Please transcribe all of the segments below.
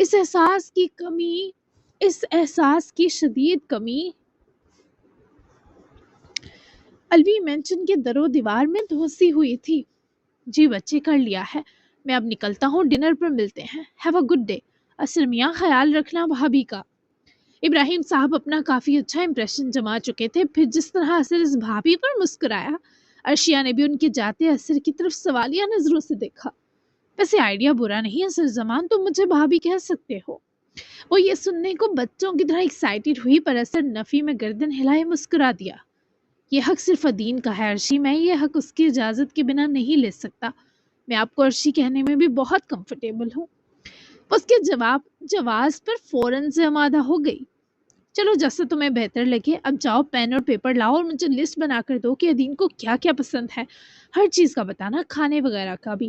اس احساس کی شدید کمی الوی مینشن کے در و دیوار میں دھنسی ہوئی تھی۔ جی بچے، کر لیا ہے، میں اب نکلتا ہوں، ڈنر پر ملتے ہیں، ہیو اے گڈ ڈے۔ اسر میاں، خیال رکھنا بھابھی کا۔ ابراہیم صاحب اپنا کافی اچھا امپریشن جما چکے تھے، پھر جس طرح اسر اس بھابھی پر مسکرایا، ارشیا نے بھی ان کے جاتے اسر کی طرف سوالیہ نظروں سے دیکھا۔ ویسے آئیڈیا برا نہیں اسر زمان، تم مجھے بھابھی کہہ سکتے ہو۔ وہ یہ سننے کو بچوں کی طرح ایکسائٹیڈ ہوئی، پر اسر نفی میں گردن ہلائے مسکرا دیا۔ یہ حق صرف ادین کا ہے ارشی، میں یہ حق اس کی اجازت کے بنا نہیں لے سکتا۔ میں آپ کو ارشی کہنے میں بھی بہت کمفرٹیبل ہوں۔ اس کے جواز پر فوراً سے آمادہ ہو گئی۔ چلو جیسا تمہیں بہتر لگے، اب جاؤ پین اور پیپر لاؤ اور مجھے لسٹ بنا کر دو کہ ادین کو کیا کیا پسند ہے، ہر چیز کا بتانا، کھانے وغیرہ کا بھی۔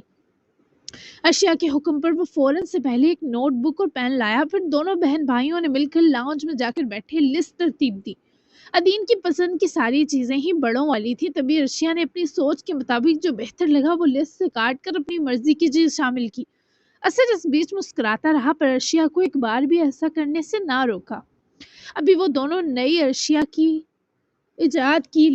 ارشیا کے حکم پر وہ فوراً سے پہلے ایک نوٹ بک اور پین لایا، پھر دونوں بہن بھائیوں نے مل کر لاؤنج میں جا کر بیٹھے لسٹ ترتیب دی۔ ادین کی پسند کی ساری چیزیں ہی بڑوں والی تھی، تبھی ارشیا نے اپنی سوچ کے مطابق جو بہتر لگا وہ لسٹ سے کاٹ کر اپنی مرضی کی چیز شامل کی۔ اسر اس بیچ مسکراتا رہا، پر ارشیا کو ایک بار بھی ایسا کرنے سے نہ روکا۔ ابھی وہ دونوں نئی ارشیا کی ایجاد کی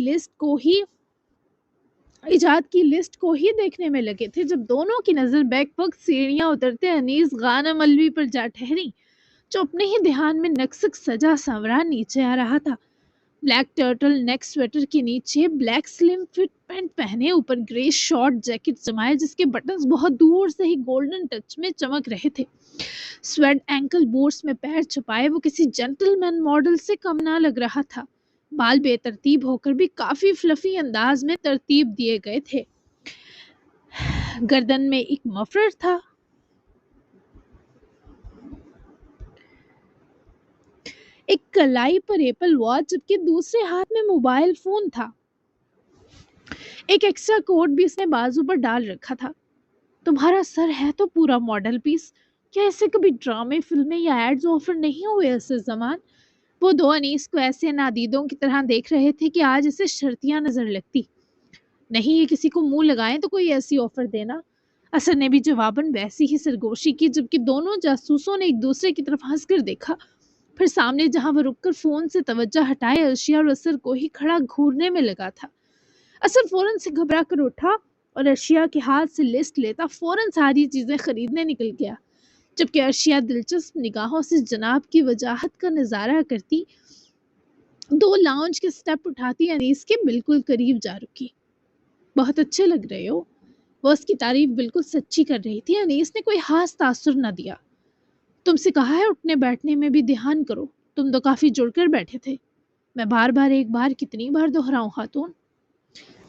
لسٹ کو ہی دیکھنے میں لگے تھے جب دونوں کی نظر بیک وقت سیڑھیاں اترتے انیس غانم الوی پر جا ٹھہری، جو اپنے ہی دھیان میں نکسک سجا سنورا نیچے آ رہا تھا۔ بلیک ٹرٹل نیک سویٹر کے نیچے بلیک سلم فٹ پینٹ پہنے، اوپر گرے شارٹ جیکٹ جمائے جس کے بٹنز بہت دور سے ہی گولڈن ٹچ میں چمک رہے تھے۔ سویڈ اینکل بوٹس میں پیر چھپائے وہ کسی جنٹل مین ماڈل سے کم نہ لگ رہا تھا۔ بال بے ترتیب ہو کر بھی کافی فلفی انداز میں ترتیب دیے گئے تھے۔ گردن میں ایک مفلر تھا، ایک کلائی پر ایپل واچ، جبکہ دوسرے ہاتھ میں موبائل فون تھا۔ ایک ایکسٹرا کوٹ بھی اس نے بازو پر ڈال رکھا تھا۔ تمہارا سر ہے تو پورا ماڈل پیس، کیا اسے کبھی ڈرامے، فلمیں یا ایڈز آفر نہیں ہوئے اسر زمان؟ وہ دو انیس کو ایسے نادیدوں کی طرح دیکھ رہے تھے کہ آج اسے شرطیاں نظر لگتی۔ نہیں، یہ کسی کو منہ لگائیں تو کوئی ایسی آفر دینا۔ اسر نے بھی جواباً ویسی ہی سرگوشی کی، جبکہ دونوں جاسوسوں نے ایک دوسرے کی طرف ہنس کر دیکھا، پھر سامنے جہاں وہ رک کر فون سے توجہ ہٹائے ارشیا اور اسر کو ہی کھڑا گھورنے میں لگا تھا۔ اسر فوراً سے گھبرا کر اٹھا اور ارشیا کے ہاتھ سے لسٹ لیتا فوراً ساری چیزیں خریدنے نکل گیا، جبکہ ارشیا دلچسپ نگاہوں سے جناب کی وجاہت کا نظارہ کرتی دو لاؤنج کے سٹیپ اٹھاتی انیس کے بالکل قریب جا رکی۔ بہت اچھے لگ رہے ہو، وہ اس کی تعریف بالکل سچی کر رہی تھی۔ انیس نے کوئی خاص تاثر نہ دیا۔ تم سے کہا ہے اٹھنے بیٹھنے میں بھی دھیان کرو، تم تو کافی جڑ کر بیٹھے تھے۔ میں بار بار ایک بار کتنی بار دہراؤں خاتون؟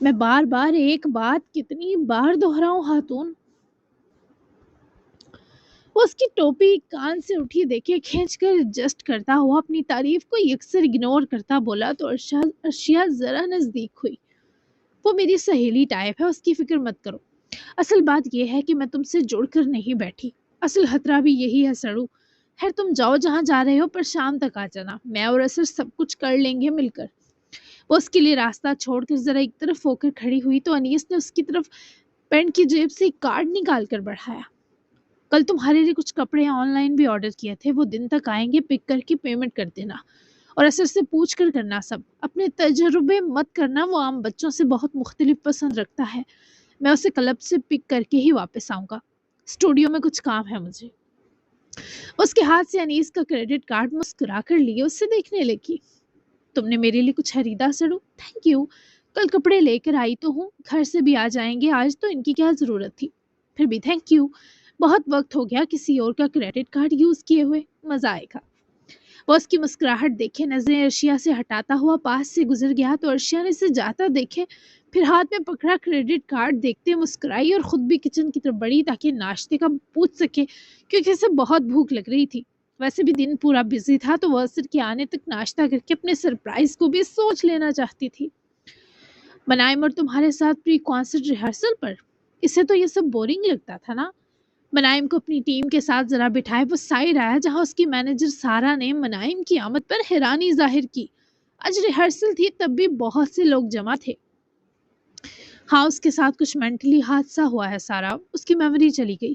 میں بار بار ایک بات کتنی بار دہراؤں خاتون؟ وہ اس کی ٹوپی کان سے اٹھی دیکھے کھینچ کر ایڈجسٹ کرتا ہوا اپنی تعریف کو یکسر اگنور کرتا بولا تو ارشیا ذرا نزدیک ہوئی۔ وہ میری سہیلی ٹائپ ہے، اس کی فکر مت کرو۔ اصل بات یہ ہے کہ میں تم سے جڑ کر نہیں بیٹھی، اصل خطرہ بھی یہی ہے سڑو۔ خیر تم جاؤ جہاں جا رہے ہو، پر شام تک آ جانا، میں اور اسر سب کچھ کر لیں گے مل کر۔ وہ اس کے لیے راستہ چھوڑ کر ذرا ایک طرف ہو کر کھڑی ہوئی تو انیس نے اس کی طرف پینٹ کی جیب سے ایک کارڈ نکال کر بڑھایا۔ کل تمہارے لیے کچھ کپڑے آن لائن بھی آرڈر کیے تھے، وہ دن تک آئیں گے، پک کر کے پیمنٹ کر دینا، اور اسر سے پوچھ کر کرنا سب، اپنے تجربے مت کرنا، وہ عام بچوں سے بہت مختلف پسند رکھتا ہے۔ میں اسے کلب سے پک کر کے ہی واپس آؤں گا، اسٹوڈیو میں کچھ کام ہے مجھے۔ اس کے ہاتھ سے انیس کا کریڈٹ کارڈ مسکرا کر لیے اسے دیکھنے لگی۔ تم نے میرے لیے کچھ خریدا سڑو؟ تھینک یو، کل کپڑے لے کر آئی تو ہوں، گھر سے بھی آ جائیں گے آج، تو ان کی کیا ضرورت تھی؟ پھر بھی تھینک یو، بہت وقت ہو گیا کسی اور کا کریڈٹ کارڈ یوز کیے ہوئے، مزہ آئے گا۔ وہ اس کی مسکراہٹ دیکھے نظریں ارشیا سے ہٹاتا ہوا پاس سے گزر گیا تو ارشیا نے اسے جاتا دیکھے، پھر ہاتھ میں پکڑا کریڈٹ کارڈ دیکھتے مسکرائی اور خود بھی کچن کی طرف بڑھی تاکہ ناشتے کا پوچھ سکے، کیونکہ اسے بہت بھوک لگ رہی تھی۔ ویسے بھی دن پورا بزی تھا تو وہ اسر کے آنے تک ناشتہ کر کے اپنے سرپرائز کو بھی سوچ لینا چاہتی تھی۔ منائم اور تمہارے ساتھ پری کانسرٹ ریہرسل پر؟ اسے تو یہ سب بورنگ لگتا تھا نا۔ منائم کو اپنی ٹیم کے ساتھ ذرا بٹھائے وہ سائڈ آیا جہاں اس کی مینیجر سارا نے منائم کی آمد پر حیرانی ظاہر کی۔ آج ریہرسل تھی تب بھی بہت سے لوگ جمع تھے۔ ہاں، اس کے ساتھ کچھ مینٹلی حادثہ ہوا ہے سارا، اس کی میموری چلی گئی۔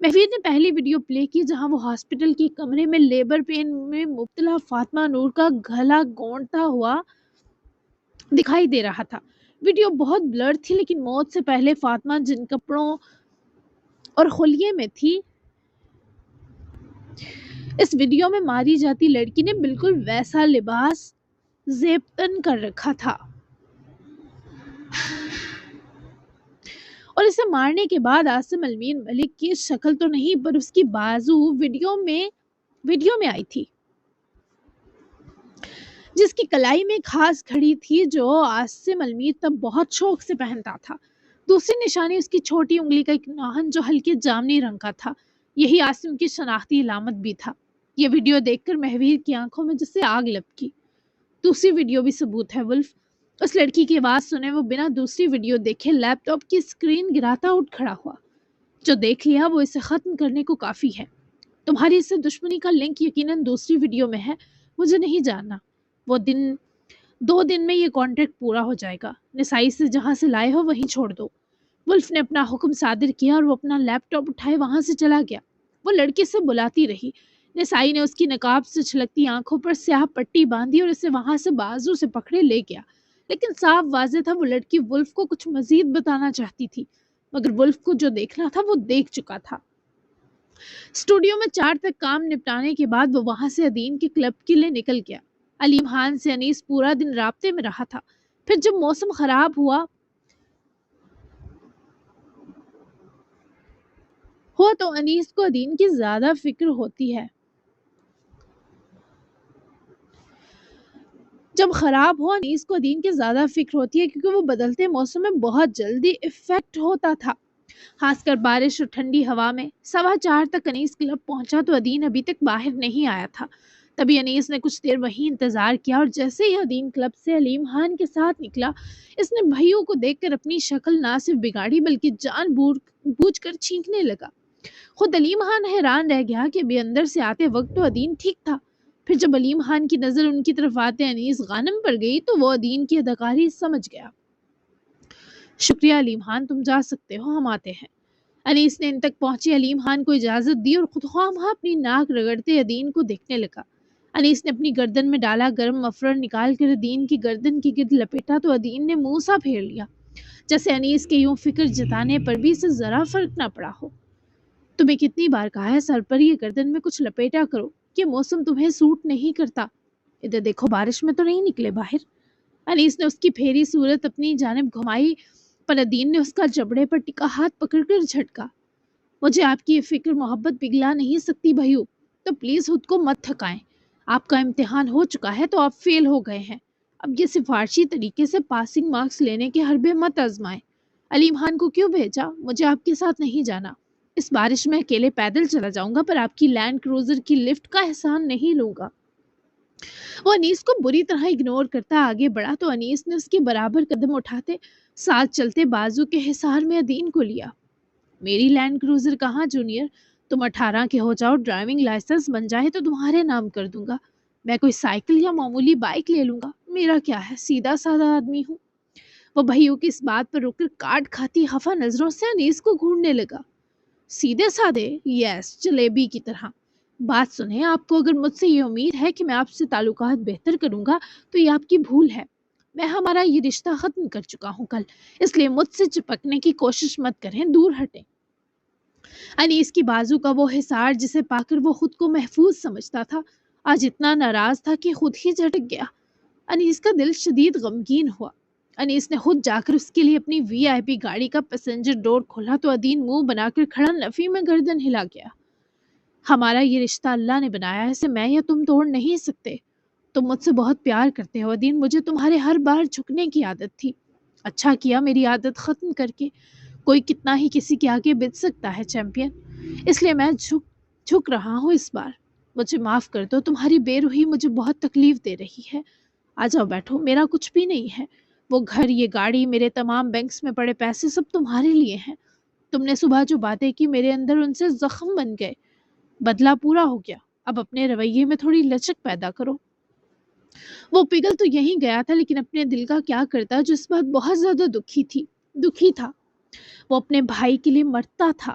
محفیر نے پہلی ویڈیو پلے کی جہاں وہ ہاسپٹل کے کمرے میں لیبر پین میں مبتلا فاطمہ نور کا گلا گونڈتا ہوا دکھائی دے رہا تھا۔ ویڈیو بہت بلر تھی لیکن موت سے پہلے فاطمہ جن کپڑوں اور خلیے میں تھی اس ویڈیو میں ماری جاتی لڑکی نے بالکل ویسا لباس زیب تن کر رکھا تھا، اور اسے مارنے کے بعد عاصم المین ملک کی شکل تو نہیں پر اس کی بازو ویڈیو میں آئی تھی، جس کی کلائی میں خاص گھڑی تھی جو عاصم المین تب بہت شوق سے پہنتا تھا۔ دوسری نشانی اس کی چھوٹی انگلی کا ایک ناخن جو ہلکے جامنی رنگ کا تھا، یہی عاصم کی شناختی علامت بھی تھا۔ یہ ویڈیو دیکھ کر محویر کی آنکھوں میں جسے آگ لپکی۔ دوسری ویڈیو بھی ثبوت ہے ولف۔ اس لڑکی کی آواز سنے وہ بنا دوسری ویڈیو دیکھے لیپ ٹاپ کی اسکرین گراتا اٹھ کھڑا ہوا۔ جو دیکھ لیا وہ اسے ختم کرنے کو کافی ہے۔ تمہاری اس سے دشمنی کا لنک یقیناً دوسری ویڈیو میں ہے، مجھے نہیں جاننا۔ وہ 2 دن میں یہ کانٹریکٹ پورا ہو جائے گا۔ نسائی سے جہاں سے لائے ہو وہیں چھوڑ دو۔ ولف نے اپنا حکم صادر کیا اور وہ اپنا لیپ ٹاپ اٹھائے وہاں سے چلا گیا۔ وہ لڑکے سے بلاتی رہی۔ نسائی نے اس کی نقاب سے چھلکتی آنکھوں پر سیاہ پٹی باندھی اور اسے وہاں سے بازو سے پکڑے لے گیا، لیکن صاف واضح تھا وہ لڑکی ولف کو کچھ مزید بتانا چاہتی تھی، مگر ولف کو جو دیکھنا تھا وہ دیکھ چکا تھا۔ اسٹوڈیو میں 4 تک کام نپٹانے کے بعد وہ وہاں سے ادین کے کلب کے لیے نکل گیا۔ علیم خان سے انیس پورا دن رابطے میں رہا تھا۔ پھر جب موسم خراب ہوا تو انیس کو ادین کی زیادہ فکر ہوتی ہے۔ جب خراب ہو انیس کو ادین کی زیادہ فکر ہوتی ہے کیونکہ وہ بدلتے موسم میں بہت جلدی افیکٹ ہوتا تھا، خاص کر بارش اور ٹھنڈی ہوا میں۔ 4:15 تک انیس کلب پہنچا تو ادین ابھی تک باہر نہیں آیا تھا۔ تبھی انیس نے کچھ دیر وہیں انتظار کیا اور جیسے ہی ادین کلب سے علیم خان کے ساتھ نکلا، اس نے بھائیوں کو دیکھ کر اپنی شکل نہ صرف بگاڑی بلکہ جان بوجھ کر چھینکنے لگا۔ خود علیم خان حیران رہ گیا کہ ابھی اندر سے آتے وقت تو ادین ٹھیک تھا۔ پھر جب علیم خان کی نظر ان کی طرف آتے انیس غانم پر گئی تو وہ ادین کی اداکاری سمجھ گیا۔ شکریہ علیم خان، تم جا سکتے ہو، ہم آتے ہیں۔ انیس نے ان تک پہنچے علیم خان کو اجازت دی اور خود خواہ وہاں اپنی ناک رگڑتے ادین کو دیکھنے لگا۔ انیس نے اپنی گردن میں ڈالا گرم مفرر نکال کر ادین کی گردن کے گرد لپیٹا تو ادین نے منہ سا پھیر لیا، جیسے انیس کے یوں فکر جتانے پر بھی اسے ذرا فرق نہ پڑا ہو۔ تمہیں کتنی بار کہا ہے سر پر یہ گردن میں کچھ لپیٹا کرو، یہ موسم تمہیں سوٹ نہیں کرتا۔ ادھر دیکھو، بارش میں تو نہیں نکلے باہر۔ انیس نے اس کی پھیری صورت اپنی جانب گھمائی پر ادین نے اس کا جبڑے پر ٹکا ہاتھ پکڑ کر جھٹکا۔ مجھے آپ کی یہ فکر محبت پگھلا نہیں سکتی بھائیو، تو پلیز خود کو مت تھکائیں۔ آپ کا امتحان ہو چکا ہے تو آپ فیل ہو گئے ہیں۔ اب یہ سفارشی طریقے سے پاسنگ مارکس لینے کے حربے مت آزمائیں۔ علیم خان کو کیوں بھیجا؟ مجھے آپ کے ساتھ نہیں جانا۔ اس بارش میں اکیلے پیدل چلا جاؤں گا پر آپ کی لینڈ کروزر کی لفٹ کا احسان نہیں لوں گا۔ وہ انیس کو بری طرح اگنور کرتا آگے بڑھا تو انیس نے اس کے برابر قدم اٹھاتے ساتھ چلتے بازو کے حصار میں ادین کو لیا۔ میری لینڈ کروزر کہاں جونیئر؟ تم 18 کے ہو جاؤ، ڈرائیونگ لائسنس بن جائے تو تمہارے نام کر دوں گا۔ میں کوئی سائیکل یا معمولی بائک لے لوں گا، میرا کیا ہے، سیدھا سادہ آدمی ہوں۔ وہ بھائیوں کی اس بات پر رک کر کاٹ کھاتی خفا نظروں سے انیس کو گھورنے لگا۔ سیدھے سادے؟ یس، جلیبی کی طرح۔ بات سنیں، آپ کو اگر مجھ سے یہ امید ہے کہ میں آپ سے تعلقات بہتر کروں گا تو یہ آپ کی بھول ہے۔ میں ہمارا یہ رشتہ ختم کر چکا ہوں کل، اس لیے مجھ سے چپکنے کی کوشش مت کریں، دور ہٹیں۔ انیس کی بازو کا وہ حصار جسے پا کر وہ خود کو محفوظ سمجھتا تھا آج اتنا ناراض تھا کہ خود ہی جھٹک گیا۔ انیس کا دل شدید غمگین ہوا۔ انیس نے خود جا کر اس کے لیے اپنی VIP گاڑی کا پیسنجر ڈور کھولا تو ادین منہ بنا کر کھڑا نفی میں گردن ہلا گیا۔ ہمارا یہ رشتہ اللہ نے بنایا ہے، اسے میں یا تم توڑ نہیں سکتے۔ تم مجھ سے بہت پیار کرتے ہو ادین، مجھے تمہارے ہر بار جھکنے کی عادت تھی۔ اچھا کیا میری عادت ختم کر کے، کوئی کتنا ہی کسی کے آگے بچ سکتا ہے چیمپئن، اس لیے میں جھک رہا ہوں اس بار۔ مجھے معاف کر دو، تمہاری بے روحی مجھے بہت تکلیف دے رہی ہے۔ آ جاؤ بیٹھو، میرا کچھ بھی نہیں ہے، وہ گھر، یہ گاڑی، میرے تمام بینکس میں پڑے پیسے سب تمہارے لیے ہیں۔ تم نے صبح جو باتیں کی میرے اندر ان سے زخم بن گئے، بدلہ پورا ہو گیا، اب اپنے رویے میں تھوڑی لچک پیدا کرو۔ وہ پگھل تو یہیں گیا تھا لیکن اپنے دل کا کیا کرتا جو اس بات بہت زیادہ دکھی تھا۔ وہ اپنے بھائی کے لیے مرتا تھا،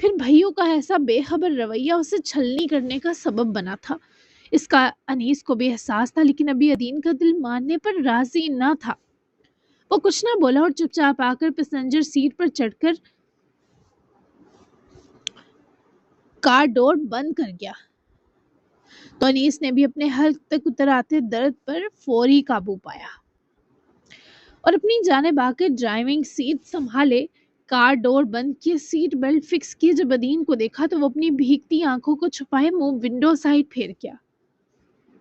پھر بھائیوں کا ایسا بے خبر رویہ اسے چھلنی کرنے کا سبب بنا تھا۔ اس کا انیس کو بھی احساس تھا، لیکن ابھی ادین کا دل ماننے پر راضی نہ تھا۔ وہ کچھ نہ بولا اور چپ چاپ آ کر پیسنجر سیٹ پر چڑھ کر کار ڈور بند کر گیا۔ تو انیس نے بھی اپنے حلق تک اتر آتے درد پر فوری قابو پایا اور اپنی جانب آ کر ڈرائیونگ سیٹ سنبھالے، کار ڈور بند کیے، سیٹ بیلٹ فکس کیے۔ جب ادین کو دیکھا تو وہ اپنی بھیگتی آنکھوں کو چھپائے منہ ونڈو سائڈ پھیر گیا۔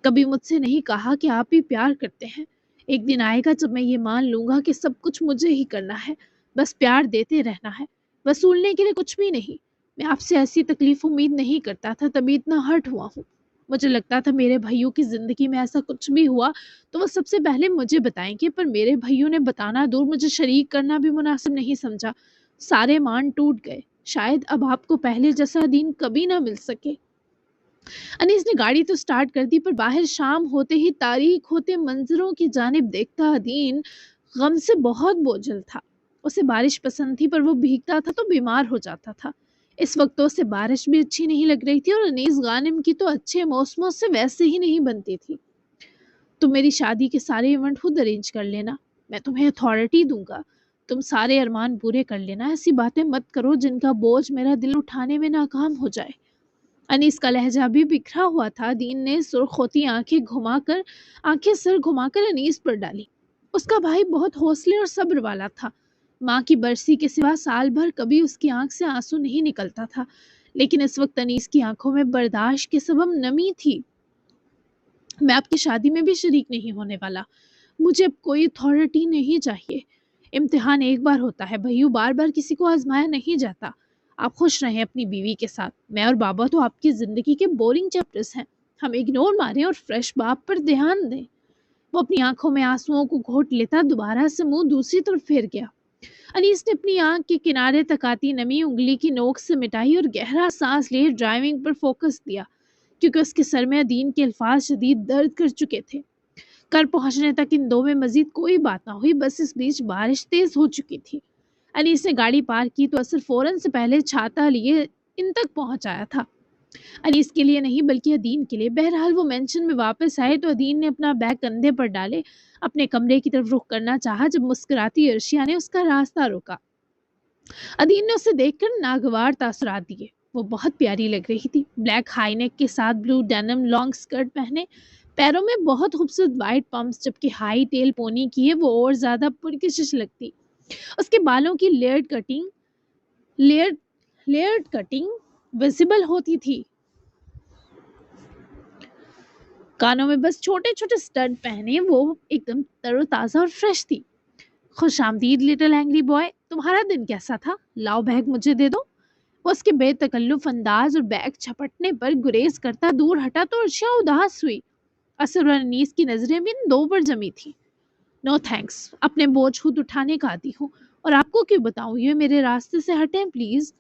کبھی مجھ سے نہیں کہا کہ آپ ہی پیار کرتے ہیں، ایک دن آئے گا جب میں یہ مان لوں گا کہ سب کچھ مجھے ہی کرنا ہے، بس پیار دیتے رہنا ہے، وصولنے کے لیے کچھ بھی نہیں۔ میں آپ سے ایسی تکلیف امید نہیں کرتا تھا، تبھی اتنا ہرٹ ہوا ہوں۔ مجھے لگتا تھا میرے بھائیوں کی زندگی میں ایسا کچھ بھی ہوا تو وہ سب سے پہلے مجھے بتائیں گے، پر میرے بھائیوں نے بتانا دور، مجھے شریک کرنا بھی مناسب نہیں سمجھا۔ سارے مان ٹوٹ گئے، شاید اب آپ کو پہلے جیسا دین کبھی نہ مل سکے۔ انیس نے گاڑی تو سٹارٹ کر دی، پر باہر شام ہوتے ہی تاریک ہوتے منظروں کی جانب دیکھتا ادین غم سے بہت بوجھل تھا۔ اسے بارش پسند تھی، پر وہ بھیگتا تھا تو بیمار ہو جاتا تھا۔ اس وقت تو اسے بارش بھی اچھی نہیں لگ رہی تھی، اور انیس غانم کی تو اچھے موسموں سے ویسے ہی نہیں بنتی تھی۔ تم میری شادی کے سارے ایونٹ خود ارینج کر لینا، میں تمہیں اتھارٹی دوں گا، تم سارے ارمان پورے کر لینا، ایسی باتیں مت کرو جن کا بوجھ میرا دل اٹھانے میں ناکام ہو جائے۔ انیس کا لہجہ بھی بکھرا ہوا تھا۔ دین نے سرخ ہوتی آنکھیں سر گھما کر انیس پر ڈالی۔ اس کا بھائی بہت حوصلے اور صبر والا تھا۔ ماں کی برسی کے سوا سال بھر کبھی اس کی آنکھ سے آنسو نہیں نکلتا تھا، لیکن اس وقت انیس کی آنکھوں میں برداشت کے سبب نمی تھی۔ میں آپ کی شادی میں بھی شریک نہیں ہونے والا، مجھے اب کوئی اتھارٹی نہیں چاہیے۔ امتحان ایک بار ہوتا ہے بھائیو، بار بار کسی کو آزمایا نہیں جاتا۔ آپ خوش رہیں اپنی بیوی کے ساتھ، میں اور بابا تو آپ کی زندگی کے بورنگ چیپٹرز ہیں، ہم اگنور ماریں اور فریش باپ پر دھیان دیں۔ وہ اپنی آنکھوں میں آنسوؤں کو گھونٹ لیتا دوبارہ سے منہ دوسری طرف پھیر گیا۔ انیس نے اپنی آنکھ کے کنارے تک آتی نمی انگلی کی نوک سے مٹائی اور گہرا سانس لیے ڈرائیونگ پر فوکس دیا، کیونکہ اس کے سر میں ادین کے الفاظ شدید درد کر چکے تھے۔ گھر پہنچنے تک ان دو میں مزید کوئی بات نہ ہوئی، بس اس بیچ بارش تیز ہو چکی تھی۔ انیس نے گاڑی پارک کی تو اصل فوراً سے پہلے چھاتا لیے ان تک پہنچایا تھا، انیس کے لیے نہیں بلکہ ادین کے لیے۔ بہرحال وہ مینشن میں واپس آئے تو ادین نے اپنا بیگ کندھے پر ڈالے اپنے کمرے کی طرف رخ کرنا چاہا، جب مسکراتی عرشیہ نے اس کا راستہ روکا۔ ادین نے اسے دیکھ کر ناگوار تاثرات دیے۔ وہ بہت پیاری لگ رہی تھی، بلیک ہائی نیک کے ساتھ بلو ڈینم لانگ سکرٹ پہنے، پیروں میں بہت خوبصورت وائٹ پمپس، جبکہ ہائی ٹیل پونی کیے وہ اور زیادہ پرکشش لگتی۔ اس کے بالوں کی لیئرڈ کٹنگ ویزیبل ہوتی تھی، کانوں میں بس چھوٹے چھوٹے سٹڈ پہنے وہ ایک دم تر و تازہ اور فریش تھی۔ خوش آمدید لٹل اینگری بوائے، تمہارا دن کیسا تھا؟ لاؤ بیگ مجھے دے دو۔ وہ اس کے بے تکلف انداز اور بیگ چھپٹنے پر گریز کرتا دور ہٹا تو عرشیہ اداس ہوئی۔ اصل اور انیس کی نظریں بھی ان دو پر جمی تھی۔ نو تھینکس، اپنے بوجھ خود اٹھانے کا عادی ہوں، اور آپ کو کیوں بتاؤں، یہ میرے راستے سے ہٹیں پلیز۔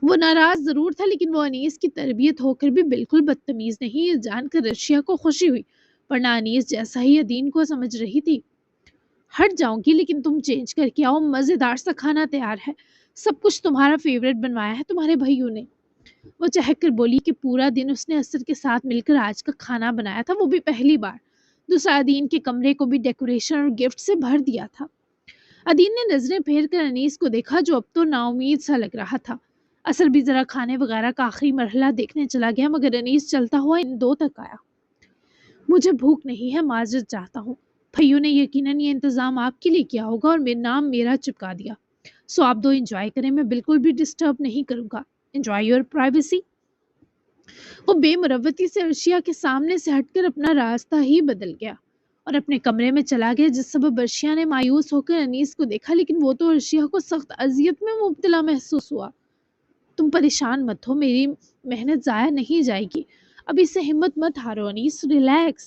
وہ ناراض ضرور تھا، لیکن وہ انیس کی تربیت ہو کر بھی بالکل بدتمیز نہیں، یہ جان کر عرشیہ کو خوشی ہوئی، ورنہ انیس جیسا ہی ادین کو سمجھ رہی تھی۔ ہٹ جاؤں گی، لیکن تم چینج کر کے آؤ، مزیدار سا کھانا تیار ہے، سب کچھ تمہارا فیوریٹ بنوایا ہے تمہارے بھائیوں نے۔ وہ چہک کر بولی کہ پورا دن اس نے اسر کے ساتھ مل کر آج کا کھانا بنایا تھا، وہ بھی پہلی بار۔ دوسرا، ادین کے کمرے کو بھی ڈیکوریشن اور گفٹ سے بھر دیا تھا۔ ادین نے نظریں پھیر کر انیس کو دیکھا، جو اب تو نا امید سا لگ رہا تھا۔ اصل بھی ذرا کھانے وغیرہ کا آخری مرحلہ دیکھنے چلا گیا، مگر انیس چلتا ہوا ان دو تک آیا۔ مجھے بھوک نہیں ہے، معذرت چاہتا ہوں، بھائیوں نے یقیناً یہ انتظام آپ کے لیے کیا ہوگا اور نام میرا چپکا دیا، سو آپ دو انجوائے کریں، میں بالکل بھی ڈسٹرب نہیں کروں گا، انجوائے یور پرائیویسی۔ وہ بے مروتی سے عرشیہ کے سامنے سے ہٹ کر اپنا راستہ ہی بدل گیا اور اپنے کمرے میں چلا گیا، جس سبب عرشیہ نے مایوس ہو کر انیس کو دیکھا، لیکن وہ تو عرشیہ کو سخت اذیت میں مبتلا محسوس ہوا۔ تم پریشان مت ہو، میری محنت ضائع نہیں جائے گی، ابھی سے ہمت مت ہارو انیس، ریلیکس۔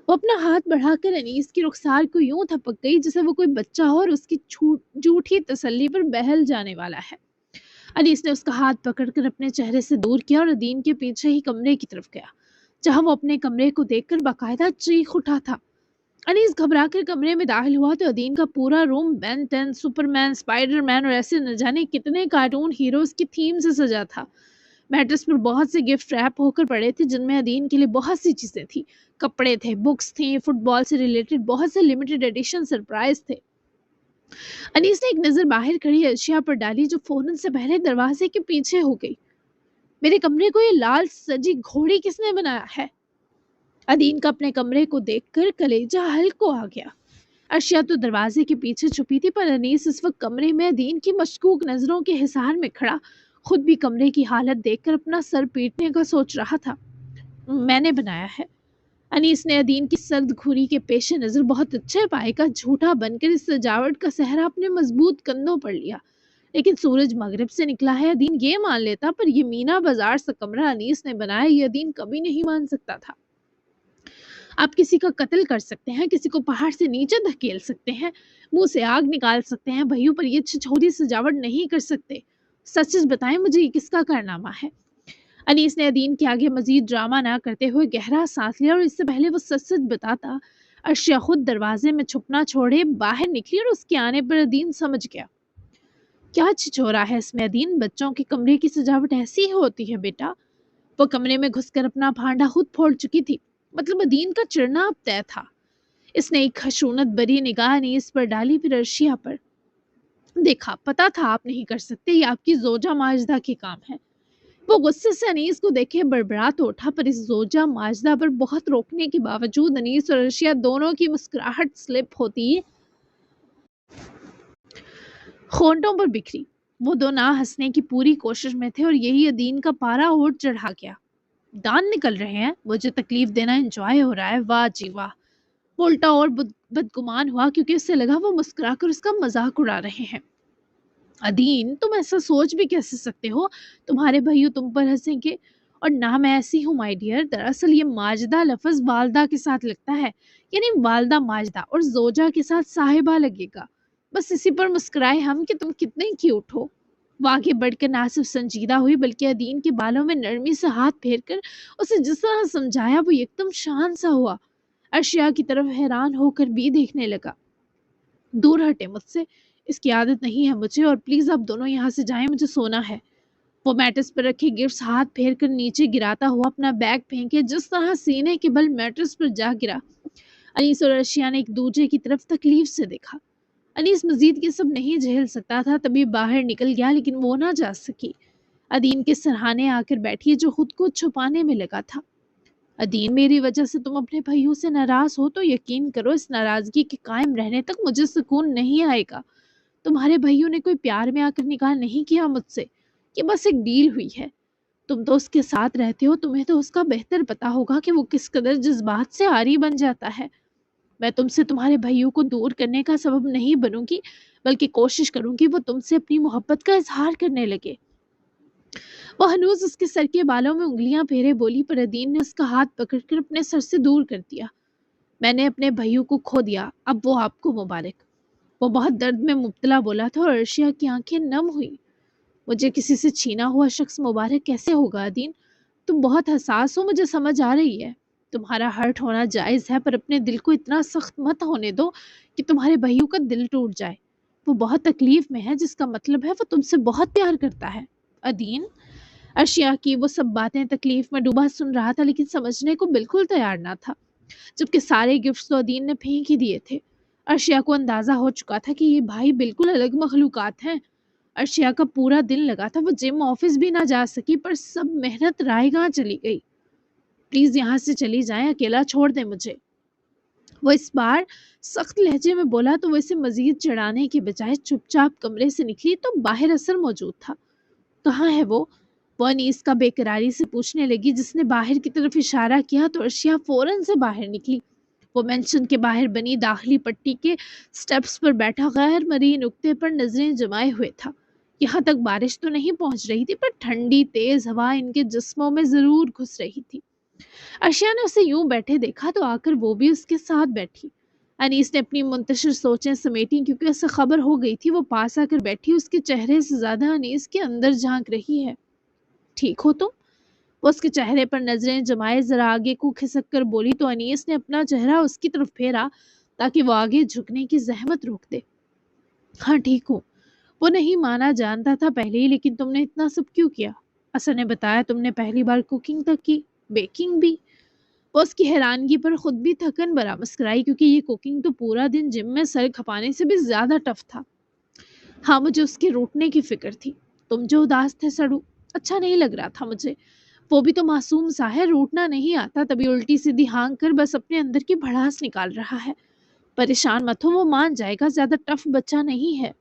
وہ اپنا ہاتھ بڑھا کر انیس کی رخسار کو یوں تھپک گئی جیسے وہ کوئی بچہ ہو اور اس کی جھوٹی تسلی پر بہل جانے والا ہے۔ انیس نے اس کا ہاتھ پکڑ کر اپنے چہرے سے دور کیا اور ادین کے پیچھے ہی کمرے کی طرف گیا، جہاں وہ اپنے کمرے کو دیکھ کر باقاعدہ چیخ اٹھا تھا۔ انیس گھبرا کر کمرے میں داخل ہوا تو ادین کا پورا روم بین 10، سپرمین، اسپائڈر مین اور ایسے نہ جانے کتنے کارٹون ہیروز کی تھیم سے سجا تھا۔ میٹرس پر بہت سے گفٹ ریپ ہو کر پڑے تھے جن میں ادین کے لیے بہت سی چیزیں تھیں، کپڑے تھے، بکس تھیں، فٹ بال سے ریلیٹڈ بہت سے لمیٹڈ ایڈیشن سرپرائز تھے۔ انیس نے ایک نظر باہر کھڑی اشیاء پر ڈالی جو فوراً سے پہلے دروازے کے پیچھے ہو گئی۔ میرے کمرے کو یہ لال سجی گھوڑی کس نے بنایا ہے؟ ادین کا اپنے کمرے کو دیکھ کر کلیجہ ہلکو آ گیا۔ اشیاء تو دروازے کے پیچھے چھپی تھی پر انیس اس وقت کمرے میں ادین کی مشکوک نظروں کے حصار میں کھڑا خود بھی کمرے کی حالت دیکھ کر اپنا سر پیٹنے کا سوچ رہا تھا۔ میں نے بنایا ہے۔ انیس نے ادین کی سرد گھوری کے پیش نظر بہت اچھے پائے کا جھوٹا بن کر اس سجاوٹ کا صحرا اپنے مضبوط کندھوں پر لیا، لیکن سورج مغرب سے نکلا ہے ادین یہ مان لیتا، پر یہ مینا بازار سا کمرہ انیس نے بنایا یہ ادین کبھی نہیں مان سکتا تھا۔ آپ کسی کا قتل کر سکتے ہیں، کسی کو پہاڑ سے نیچے دھکیل سکتے ہیں، منہ سے آگ نکال سکتے ہیں، بھائیوں پر یہ چھچھوری سجاوٹ نہیں کر سکتے۔ سچ سچ بتائیں مجھے یہ کس کا کارنامہ ہے؟ انیس نے ادین کے آگے مزید ڈرامہ نہ کرتے ہوئے گہرا سانس لیا اور اس سے پہلے وہ سچ سچ بتاتا ارشیا خود دروازے میں چھپنا چھوڑے باہر نکلی اور اس کے آنے پر ادین سمجھ گیا۔ کیا چھچورا ہے اس میں ادین؟ بچوں کے کمرے کی سجاوٹ ایسی ہی ہوتی ہے بیٹا۔ وہ کمرے میں گھس کر اپنا پھانڈا خود پھوڑ چکی تھی، مطلب ادین کا چڑنا اب طے تھا۔ اس نے ایک خشونت بری نگاہ انیس پر ڈالی پھر ارشیا پر۔ دیکھا، پتا تھا آپ نہیں کر سکتے، یہ آپ کی زوجہ ماجدہ کے کام ہے۔ وہ غصے سے انیس کو دیکھے بڑبڑا تو اٹھا، پر اس زوجہ ماجدہ پر بہت روکنے کے باوجود انیس اور ارشیا دونوں کی مسکراہٹ سلپ ہوتی ہونٹوں پر بکھری۔ وہ دو نہ ہنسنے کی پوری کوشش میں تھے اور یہی ادین کا پارا اور چڑھا گیا۔ دان نکل رہے ہیں، مجھے تکلیف دینا انجوائے ہو رہا ہے، واہ جی واہ۔ وہ الٹا اور بدگمان ہوا کیونکہ اس سے لگا وہ مسکرا کر اس کا مذاق اڑا رہے ہیں۔ ادین، تم ایسا سوچ بھی کیسے سکتے ہو؟ تمہارے بھائیو تم پر ہنسیں گے اور نہ میں ایسی ہوں مائی ڈیئر۔ دراصل یہ ماجدہ لفظ والدہ کے ساتھ لگتا ہے، یعنی والدہ ماجدہ، اور زوجہ کے ساتھ صاحبہ لگے گا۔ بس اسی پر مسکرائے ہم کہ تم کتنے کیوٹ ہو۔ وہ آگے بڑھ کر نہ صرف سنجیدہ ہوئی بلکہ ادین کے بالوں میں نرمی سے ہاتھ پھیر کر اسے جس طرح سمجھایا وہ یکدم شان سا ہوا۔ ارشیا کی طرف حیران ہو کر بھی دیکھنے لگا۔ دور ہٹے مجھ سے، اس کی عادت نہیں ہے مجھے، اور پلیز آپ دونوں یہاں سے جائیں، مجھے سونا ہے۔ وہ میٹرس پر رکھے گفٹس ہاتھ پھیر کر نیچے گراتا ہوا اپنا بیگ پھینکے جس طرح سینے کے بل میٹرس پر جا گرا۔ انیس اور ارشیا نے ایک دوسرے کی طرف تکلیف سے دیکھا۔ انیس مزید یہ سب نہیں جھیل سکتا تھا، تبھی باہر نکل گیا، لیکن وہ نہ جا سکی۔ ادین کے سرہانے آ کر بیٹھی جو خود کو چھپانے میں لگا تھا۔ ادین، میری وجہ سے تم اپنے بھائیوں سے ناراض ہو تو یقین کرو اس ناراضگی کے قائم رہنے تک مجھے سکون نہیں آئے گا۔ تمہارے بھائیوں نے کوئی پیار میں آ کر نکاح نہیں کیا مجھ سے، یہ بس ایک ڈیل ہوئی ہے۔ تم تو اس کے ساتھ رہتے ہو، تمہیں تو اس کا بہتر پتا ہوگا کہ وہ کس قدر جذبات سے عاری بن جاتا ہے۔ میں تم سے تمہارے بھائیوں کو دور کرنے کا سبب نہیں بنوں گی، بلکہ کوشش کروں گی وہ تم سے اپنی محبت کا اظہار کرنے لگے۔ وہ ہنوز اس کے سر کے بالوں میں انگلیاں پھیرے بولی، پر ادین نے اس کا ہاتھ پکڑ کر اپنے سر سے دور کر دیا۔ میں نے اپنے بھائیوں کو کھو دیا، اب وہ آپ کو مبارک۔ وہ بہت درد میں مبتلا بولا تھا اور ارشیا کی آنکھیں نم ہوئی۔ مجھے کسی سے چھینا ہوا شخص مبارک کیسے ہوگا ادین؟ تم بہت حساس ہو، مجھے سمجھ آ رہی ہے۔ تمہارا ہرٹ ہونا جائز ہے، پر اپنے دل کو اتنا سخت مت ہونے دو کہ تمہارے بھائیوں کا دل ٹوٹ جائے۔ وہ بہت تکلیف میں ہے، جس کا مطلب ہے وہ تم سے بہت پیار کرتا ہے۔ ادین، ارشیا کی وہ سب باتیں تکلیف میں ڈوبا سن رہا تھا، لیکن سمجھنے کو بالکل تیار نہ تھا، جبکہ سارے گفٹس تو ادین نے پھینک ہی دیے تھے۔ ارشیا کو اندازہ ہو چکا تھا کہ یہ بھائی بالکل الگ مخلوقات ہیں۔ ارشیا کا پورا دل لگا تھا، وہ جم آفس بھی نہ جا سکی، پر سب محنت رائے گاں چلی گئی۔ پلیز یہاں سے چلی جائیں، اکیلا چھوڑ دیں مجھے۔ وہ اس بار سخت لہجے میں بولا تو وہ اسے مزید چڑھانے کے بجائے چپ چاپ کمرے سے نکلی تو باہر اثر موجود تھا۔ کہاں ہے وہ انیس کا بے قراری سے پوچھنے لگی۔ جس نے باہر کی طرف اشارہ کیا تو ارشیا فوراً سے باہر نکلی۔ وہ مینشن کے باہر بنی داخلی پٹی کے سٹیپس پر بیٹھا غیر مرئی نقطے پر نظریں جمائے ہوئے تھا۔ یہاں تک بارش تو نہیں پہنچ رہی تھی، پر ٹھنڈی تیز ہوا ان کے جسموں میں ضرور گھس رہی تھی۔ ارشیا نے اسے یوں بیٹھے دیکھا تو آ کر وہ بھی اس کے ساتھ بیٹھی۔ انیس نے اپنی منتشر سوچیں سمیٹی کیونکہ اسے خبر ہو گئی تھی۔ وہ پاس آ کر بیٹھی، اس کے چہرے سے زیادہ انیس کے اندر جھانک رہی ہے۔ ٹھیک ہو تم؟ وہ اس کے چہرے پر نظریں جمائے ذرا آگے کو کھسک کر بولی تو انیس نے اپنا چہرہ اس کی طرف پھیرا تاکہ وہ آگے جھکنے کی زحمت روک دے۔ ہاں ٹھیک ہوں، وہ نہیں مانا جانتا تھا پہلے ہی، لیکن تم نے اتنا سب کیوں کیا؟ اثر نے بتایا تم نے پہلی بار کوکنگ تک کی، بیکنگ بھی۔ وہ اس کی حیرانگی پر خود بھی تھکن برا مسکرائی، کیونکہ یہ کوکنگ تو پورا دن جم میں سر کھپانے سے بھی زیادہ ٹف تھا۔ ہاں مجھے اس کے روٹنے کی فکر تھی، تم جو اداس تھے سڑو، اچھا نہیں لگ رہا تھا مجھے۔ وہ بھی تو معصوم سا ہے، روٹنا نہیں آتا تبھی الٹی سیدھی ہانک کر بس اپنے اندر کی بھڑاس نکال رہا ہے۔ پریشان مت ہو، وہ مان جائے گا، زیادہ ٹف بچہ نہیں ہے۔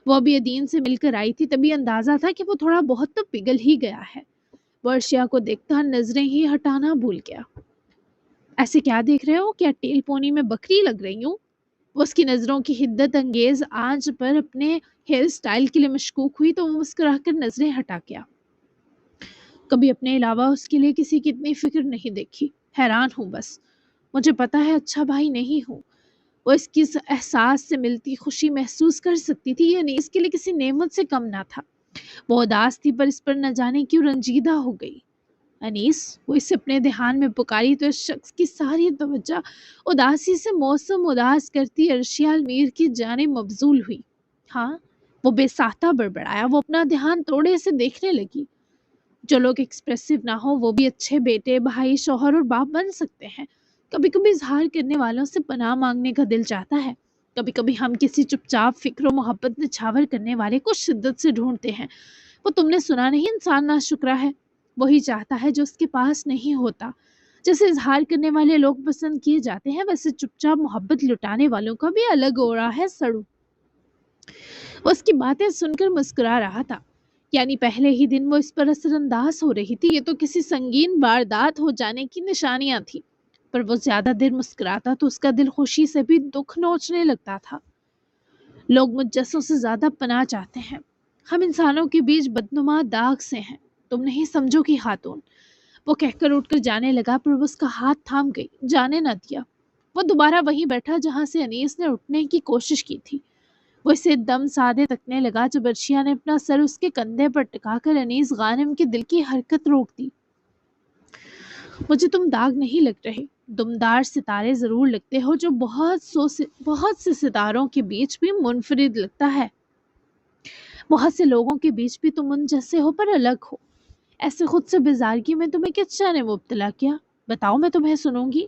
وہ ابھی ادین سے مل کر آئی تھی، تبھی اندازہ تھا کہ وہ تھوڑا بہت تو پگھل ہی گیا ہے۔ وہ ارشیا کو دیکھتا نظریں ہی ہٹانا بھول گیا۔ ایسے کیا دیکھ رہے ہو؟ کیا ٹیل پونی میں بکری لگ رہی ہوں؟ وہ اس کی نظروں کی حدت انگیز آنچ پر اپنے ہیئر سٹائل کے لیے مشکوک ہوئی تو وہ مسکرا کر نظریں ہٹا گیا۔ کبھی اپنے علاوہ اس کے لیے کسی کی اتنی فکر نہیں دیکھی، حیران ہوں بس۔ مجھے پتا ہے اچھا بھائی نہیں ہوں۔ وہ اس کی احساس سے ملتی خوشی محسوس کر سکتی تھی، یہ اس کے لیے کسی نعمت سے کم نہ تھا۔ وہ اداس تھی پر اس پر نہ جانے کیوں رنجیدہ ہو گئی۔ انیس، وہ اسے اپنے دھیان میں پکاری تو اس شخص کی ساری توجہ اداسی سے موسم اداس کرتی ارشیا المیر کی جانب مبذول ہوئی۔ ہاں، وہ بے ساختہ بڑبڑایا۔ وہ اپنا دھیان توڑے سے دیکھنے لگی۔ جو لوگ ایکسپریسو نہ ہو وہ بھی اچھے بیٹے، بھائی، شوہر اور باپ بن سکتے ہیں۔ کبھی کبھی اظہار کرنے والوں سے پناہ مانگنے کا دل چاہتا ہے۔ کبھی کبھی ہم کسی چپ چاپ فکر و محبت نچھاور کرنے والے کو شدت سے ڈھونڈتے ہیں۔ وہ تم نے سنا نہیں، انسان ناشکرا ہے، وہی چاہتا ہے جو اس کے پاس نہیں ہوتا۔ جیسے اظہار کرنے والے لوگ پسند کیے جاتے ہیں، ویسے چپ چاپ محبت لٹانے والوں کا بھی الگ ہو رہا ہے سڑو۔ وہ اس کی باتیں سن کر مسکرا رہا تھا، یعنی پہلے ہی دن وہ اس پر اثر انداز ہو رہی تھی۔ یہ تو کسی سنگین واردات ہو جانے کی نشانیاں تھی، پر وہ زیادہ دیر مسکراتا تو اس کا دل خوشی سے بھی دکھ نوچنے لگتا تھا۔ لوگ مجھ جیسوں سے زیادہ پناہ چاہتے ہیں، ہم انسانوں کے بیچ بدنما داغ سے ہیں، تم نہیں سمجھو گی خاتون۔ وہ کہہ کر اٹھ کر جانے لگا پر وہ اس کا ہاتھ تھام گئی، جانے نہ دیا۔ وہ دوبارہ وہیں بیٹھا جہاں سے انیس نے اٹھنے کی کوشش کی تھی۔ وہ اسے دم سادے تکنے لگا جب ارشیا نے اپنا سر اس کے کندھے پر ٹکا کر انیس غانم کے دل کی حرکت روک دی۔ مجھے تم داغ نہیں لگ رہے، دمدار ستارے ضرور لگتے ہو جو بہت سے ستاروں کے بیچ بھی منفرد لگتا ہے۔ بہت سے لوگوں کے بیچ بھی تم ان جیسے ہو پر الگ ہو۔ ایسے خود سے بیزارگی میں تمہیں کس شے نے مبتلا کیا؟ بتاؤ، میں تمہیں سنوں گی۔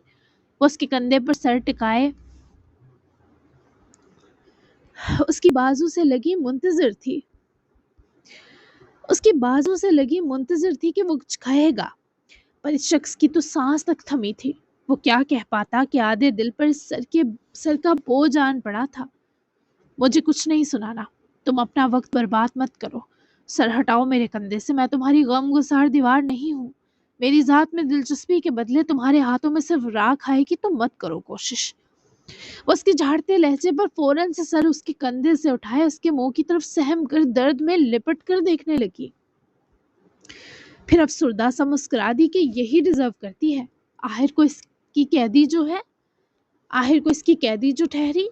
وہ اس کے کندھے پر سر ٹکائے اس کی بازو سے لگی منتظر تھی کہ وہ کچھ کہے گا، پر اس شخص کی تو سانس تک تھمی تھی۔ وہ کیا کہہ پاتا کہ آدھے دل پر سر کا بوجھ آن پڑا تھا۔ مجھے کچھ نہیں سنانا، تم اپنا وقت برباد مت کرو، سر ہٹاؤ میرے کندھے سے، میں تمہاری غم گسار دیوار نہیں ہوں۔ میری ذات میں دلچسپی کے بدلے تمہارے ہاتھوں میں صرف راکھ آئے گی تو مت کرو کوشش۔ وہ اس کے جھاڑتے لہجے پر فوراً سے سر اس کے کندھے سے اٹھائے اس کے منہ کی طرف سہم کر درد میں لپٹ کر دیکھنے لگی، پھر افسردہ سا مسکرا دی کہ یہی ڈیزرو کرتی ہے، آخر کو اس کی قیدی جو ٹھہری۔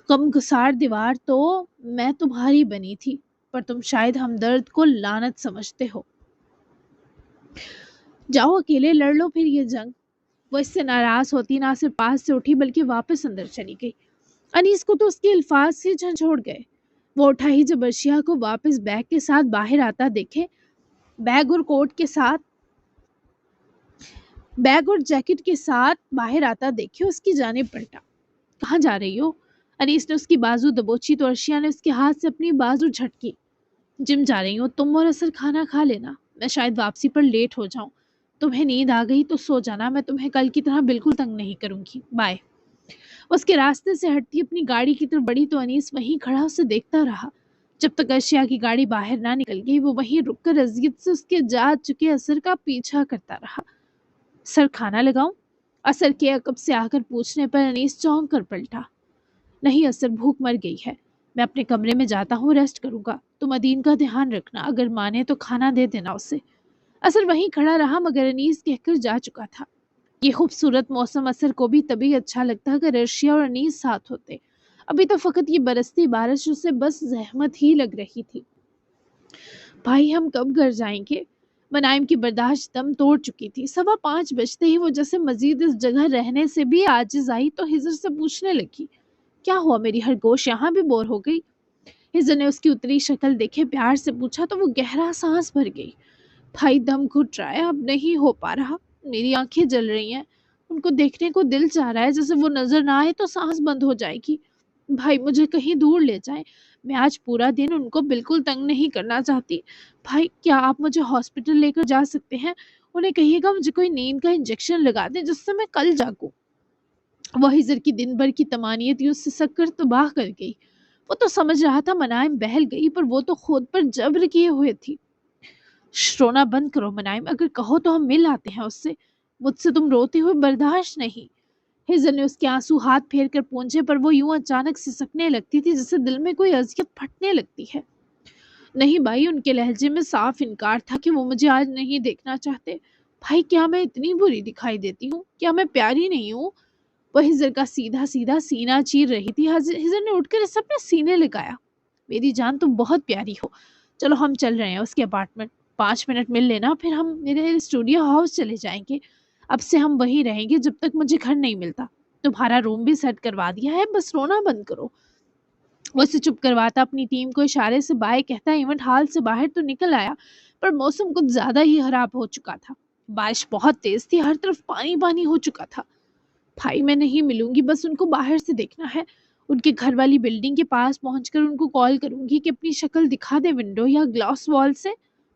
غم گسار دیوار تو میں تمہاری بنی تھی، پر تم شاید ہمدرد کو لعنت سمجھتے ہو۔ جاؤ اکیلے لڑ لو پھر یہ جنگ۔ وہ اس سے ناراض ہوتی نہ صرف پاس سے اٹھی بلکہ واپس اندر چلی گئی۔ انیس کو تو اس کے الفاظ سے جھنجھوڑ گئے۔ وہ اٹھا ہی جب ارشیا کو واپس بیگ کے ساتھ باہر آتا دیکھے، بیگ اور جیکٹ کے ساتھ باہر آتا دیکھے، اس کی جانب پلٹا۔ کہاں جا رہی ہو؟ انیس نے اس کی بازو دبوچی تو ارشیا نے اس کے ہاتھ سے اپنی بازو جھٹکی۔ جم جا رہی ہوں، تم اور اثر کھانا کھا لینا، میں شاید واپسی پر لیٹ ہو جاؤں۔ تمہیں نیند آ گئی تو سو جانا، میں تمہیں کل کی طرح بالکل تنگ نہیں کروں گی، بائے۔ اس کے راستے سے ہٹتی اپنی گاڑی کی طرف بڑھی تو انیس وہیں کھڑا اسے دیکھتا رہا جب تک ارشیا کی گاڑی باہر نہ نکل گئی۔ وہ وہیں رک کر اذیت سے اس کے جا چکے اثر کا پیچھا کرتا رہا۔ سر کھانا لگاؤں؟ اثر کے عقب سے آ کر پوچھنے پر انیس چونک کر پلٹا۔ نہیں اثر، بھوک مر گئی ہے، میں اپنے کمرے میں جاتا ہوں، ریسٹ کروں گا، تم ادین کا دھیان رکھنا، اگر مانے تو کھانا دے دینا اسے۔ اثر وہیں کھڑا رہا مگر انیس کہہ کر جا چکا تھا۔ یہ خوبصورت موسم اثر کو بھی تبھی اچھا لگتا اگر ارشیا اور انیس ساتھ ہوتے۔ ابھی تو فقط یہ برستی بارش اسے بس زحمت ہی لگ رہی تھی۔ بھائی ہم کب گھر جائیں گے؟ منائم کی برداشت دم توڑ چکی تھی۔ 5:15 بجتے ہی وہ جیسے مزید اس جگہ رہنے سے بھی عاجز آئی تو ہزر سے پوچھنے لگی، کیا ہوا میری ہر گوش، یہاں بھی بور ہو گئی؟ ہزر نے اس کی اتری شکل دیکھے پیار سے پوچھا تو وہ گہرا سانس بھر گئی۔ بھائی دم گھٹ رہا ہے، اب نہیں ہو پا رہا، میری آنکھیں جل رہی ہیں، ان کو دیکھنے کو دل چاہ رہا ہے، جیسے وہ نظر نہ آئے تو سانس بند ہو جائے گی۔ بھائی مجھے کہیں دور لے جائیں، میں آج پورا دن ان کو بالکل تنگ نہیں کرنا چاہتی۔ بھائی کیا آپ مجھے ہاسپٹل لے کر جا سکتے ہیں؟ انہیں کہیے گا مجھے کوئی نیند کا انجیکشن لگا دیں جس سے میں کل جاگوں۔ وہ ہزر کی دن بھر کی تمانیت یوں سسک کر تباہ کر گئی۔ وہ تو سمجھ رہا تھا منائم بہل گئی، پر وہ تو خود پر جبر کیے ہوئے تھی۔ رونا بند کرو منائم، اگر کہو تو ہم مل آتے ہیں اس سے، مجھ سے تم روتے ہوئے برداشت نہیں۔ ہزر نے اس کے آنسو ہاتھ پھیر کر پونچھے، پر وہ یوں اچانک سسکنے لگتی تھی جسے دل میں کوئی اذیت پھٹنے لگتی ہے۔ نہیں بھائی، ان کے لہجے میں صاف انکار تھا کہ وہ مجھے آج نہیں دیکھنا چاہتے۔ بھائی کیا میں اتنی بری دکھائی دیتی ہوں؟ کیا میں پیاری نہیں ہوں؟ وہ ہزر کا سیدھا سیدھا سینہ چیر رہی تھی۔ ہزر نے اٹھ کر اسے اپنے سینے لگایا۔ میری جان تم بہت پیاری ہو، چلو ہم چل رہے ہیں اس کے اپارٹمنٹ، 5 منٹ مل لینا، پھر ہم میرے اسٹوڈیو ہاؤس چلے جائیں گے۔ اب سے ہم وہیں رہیں گے جب تک مجھے گھر نہیں ملتا۔ تمہارا روم بھی سیٹ کروا دیا ہے، بس رونا بند کرو۔ وہ اسے چپ کرواتا اپنی ٹیم کو اشارے سے بائے کہتا ایونٹ ہال سے باہر تو نکل آیا، پر موسم کچھ زیادہ ہی خراب ہو چکا تھا۔ بارش بہت تیز تھی، ہر طرف پانی پانی ہو چکا تھا۔ بھائی میں نہیں ملوں گی، بس ان کو باہر سے دیکھنا ہے۔ ان کے گھر والی بلڈنگ کے پاس پہنچ کر ان کو کال کروں گی کہ اپنی شکل دکھا دے ونڈو یا گلاس وال سے،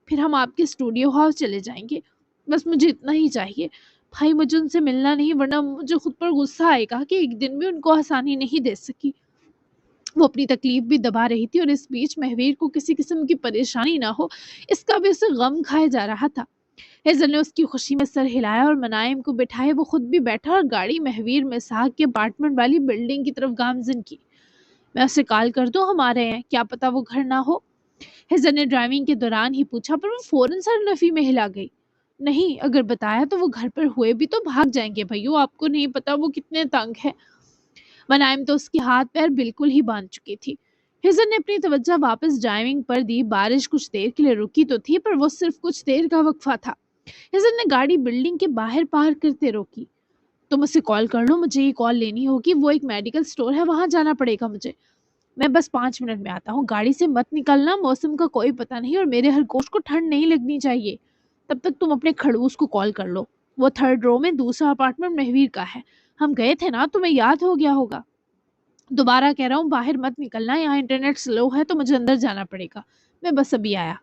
پھر ہم آپ کے اسٹوڈیو ہاؤس چلے جائیں گے۔ بس مجھے اتنا ہی چاہیے۔ بھائی مجھے ان سے ملنا نہیں، ورنہ مجھے خود پر غصہ آئے گا کہ ایک دن بھی ان کو آسانی نہیں دے سکی۔ وہ اپنی تکلیف بھی دبا رہی تھی، اور اس بیچ مہویر کو کسی قسم کی پریشانی نہ ہو اس کا بھی اسے غم کھائے جا رہا تھا۔ ہیزل نے اس کی خوشی میں سر ہلایا اور منائم کو بٹھائے وہ خود بھی بیٹھا اور گاڑی مہویر مساق کے اپارٹمنٹ والی بلڈنگ کی طرف گامزن کی۔ میں اسے کال کر دوں ہم آ رہے ہیں، کیا پتا وہ گھر نہ ہو؟ ہیزل نے ڈرائیونگ کے دوران ہی پوچھا، پر وہ فوراً سر نفی میں ہلا گئی۔ نہیں، اگر بتایا تو وہ گھر پر ہوئے بھی تو بھاگ جائیں گے بھائیو، آپ کو نہیں پتا وہ کتنے تنگ ہے۔ منائم تو اس کے ہاتھ پیر بالکل ہی باندھ چکی تھی۔ ہزر نے اپنی توجہ واپس ڈرائیونگ پر دی۔ بارش کچھ دیر کے لیے رکی تو تھی، پر وہ صرف کچھ دیر کا وقفہ تھا۔ ہزر نے گاڑی بلڈنگ کے باہر پارک کرتے روکی۔ تم اسے کال کر لو، مجھے یہ کال لینی ہوگی، وہ ایک میڈیکل سٹور ہے، وہاں جانا پڑے گا مجھے۔ میں بس 5 منٹ میں آتا ہوں، گاڑی سے مت نکلنا، موسم کا کوئی پتہ نہیں اور میرے ہر گوشت کو ٹھنڈ نہیں لگنی چاہیے۔ تب تک تم اپنے کھڑوس کو کال کر لو، وہ 3rd رو میں دوسرا اپارٹمنٹ مہویر کا ہے، ہم گئے تھے نا، تمہیں یاد ہو گیا ہوگا۔ دوبارہ کہہ رہا ہوں باہر مت نکلنا، یہاں انٹرنیٹ سلو ہے تو مجھے اندر جانا پڑے گا، میں بس ابھی آیا۔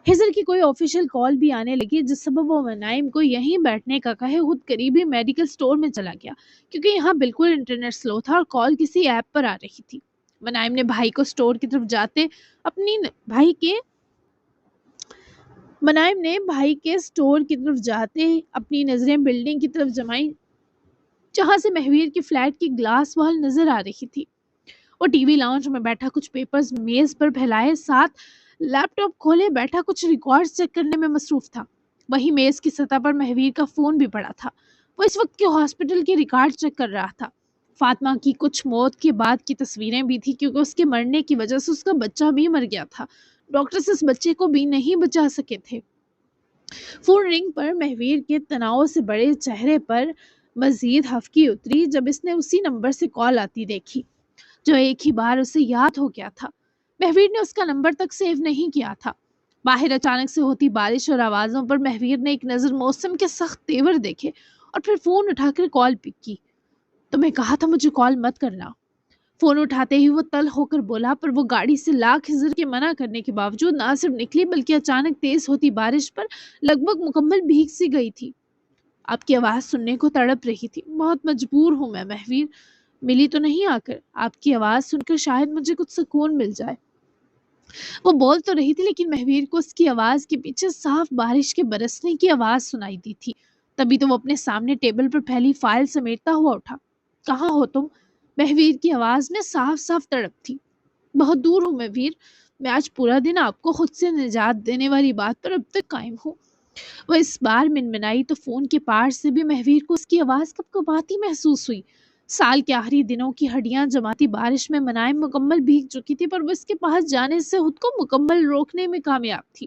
ہزر کی کوئی آفیشیل کال بھی آنے لگی، جس سبب وہ منائم کو یہیں بیٹھنے کا کہے خود قریبی میڈیکل سٹور میں چلا گیا، کیونکہ یہاں بالکل انٹرنیٹ سلو تھا اور کال کسی ایپ پر آ رہی تھی۔ منائم نے بھائی کو سٹور کی طرف جاتے اپنی سٹور کی طرف جاتے اپنی نظریں بلڈنگ کی طرف جمائیں جہاں سے مہویر کی فلیٹ کی گلاس وال نظر آ رہی تھی۔ وہ ٹی وی لاؤنج میں بیٹھا کچھ پیپرز میز پر پھیلائے ساتھ لیپ ٹاپ کھولے بیٹھا کچھ ریکارڈز چیک کرنے میں مصروف تھا۔ وہی میز کی سطح پر مہویر کا فون بھی پڑا تھا، وہ اس وقت کے ہاسپٹل کے ریکارڈ چیک کر رہا تھا۔ فاطمہ کی کچھ موت کے بعد کی تصویریں بھی تھی، کیونکہ اس کے مرنے کی وجہ سے اس کا بچہ بھی مر گیا تھا، ڈاکٹرز اس بچے کو بھی نہیں بچا سکے تھے۔ فون رنگ پر مہویر کے تناؤ سے بڑے چہرے پر مزید ہفکی اتری جب اس نے اسی نمبر سے کال آتی دیکھی جو ایک ہی بار اسے یاد ہو گیا تھا۔ مہویر نے اس کا نمبر تک سیو نہیں کیا تھا۔ باہر اچانک سے ہوتی بارش اور آوازوں پر مہویر نے ایک نظر موسم کے سخت تیور دیکھے اور پھر فون اٹھا کر کال پک کی۔ تمہیں کہا تھا مجھے کال مت کرنا۔ فون اٹھاتے ہی وہ تل ہو کر بولا، پر وہ گاڑی سے لاکھ ہزر کے منع کرنے کے باوجود نہ صرف نکلی بلکہ اچانک تیز ہوتی بارش پر لگ بھگ مکمل بھیگ سی گئی تھی۔ آپ کی آواز سننے کو تڑپ رہی تھی، بہت مجبور ہوں میں مہویر، ملی تو نہیں آ کر، آپ کی آواز سن کر شاید مجھے کچھ سکون مل جائے۔ وہ بول تو رہی تھی لیکن مہویر کو اس کی آواز کے پیچھے صاف بارش کے برسنے کی آواز سنائی دی تھی۔ تبھی تو وہ اپنے سامنے ٹیبل پر پھیلی فائل سمیٹتا ہوا اٹھا۔ کہاں ہو تم؟ مہویر کی آواز میں صاف صاف تڑپ تھی۔ بہت دور ہوں مہویر، میں آج پورا دن آپ کو خود سے نجات دینے والی بات پر اب تک قائم ہوں۔ وہ اس بار منمنائی تو فون کے پار سے بھی مہویر کو اس کی آواز کب کب آتی محسوس ہوئی۔ سال کے آخری دنوں کی ہڈیاں جماتی بارش میں منائم مکمل بھیگ چکی تھی، پر وہ اس کے پاس جانے سے خود کو مکمل روکنے میں کامیاب تھی،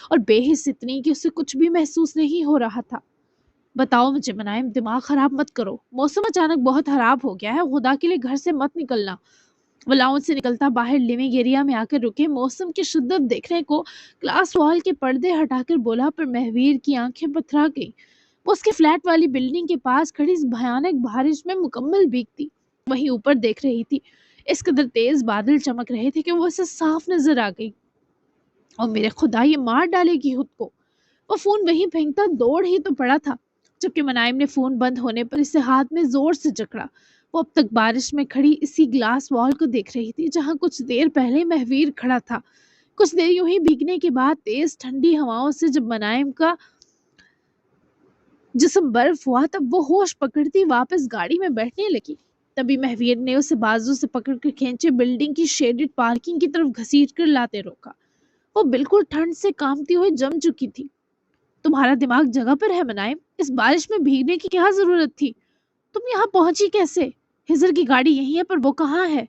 اور بے حس اتنی کہ اسے کچھ بھی محسوس نہیں ہو رہا تھا۔ بتاؤ مجھے منائم، دماغ خراب مت کرو، موسم اچانک بہت خراب ہو گیا ہے، خدا کے لیے گھر سے مت نکلنا۔ وہ لاؤنج سے نکلتا باہر لیونگ ایریا میں آ کر رکے، موسم کی شدت دیکھنے کو کلاس وال کے پردے ہٹا کر بولا، پر مہویر کی آنکھیں پتھرا گئی۔ وہ اس کے فلیٹ والی بلڈنگ کے پاس کھڑی اس بھیانک بارش میں مکمل بھیگتی وہیں اوپر دیکھ رہی تھی۔ اس قدر تیز بادل چمک رہے تھے کہ وہ اسے صاف نظر آ گئی۔ اور میرے خدا، یہ مار ڈالے گی خود کو۔ وہ فون وہیں پھینکتا دوڑ ہی تو پڑا تھا، جبکہ منائم نے فون بند ہونے پر اسے ہاتھ میں زور سے جکڑا۔ وہ اب تک بارش میں کھڑی اسی گلاس وال کو دیکھ رہی تھی جہاں کچھ دیر پہلے مہویر کھڑا تھا۔ کچھ دیر یوں ہی بھیگنے کے بعد تیز ٹھنڈی ہواؤں سے جب منائم کا جسم برف ہوا، تب وہ ہوش پکڑتی واپس گاڑی میں بیٹھنے لگی۔ تبھی مہویر نے اسے بازو سے پکڑ کر کھینچے بلڈنگ کی شیڈڈ پارکنگ کی طرف گھسیٹ کر لاتے روکا۔ وہ بالکل ٹھنڈ سے کامتی ہوئی جم چکی تھی۔ تمہارا دماغ جگہ پر ہے منائم؟ اس بارش میں بھیگنے کی کیا ضرورت تھی؟ تم یہاں پہنچی کیسے؟ ہزر کی گاڑی یہی ہے، پر وہ کہاں ہے؟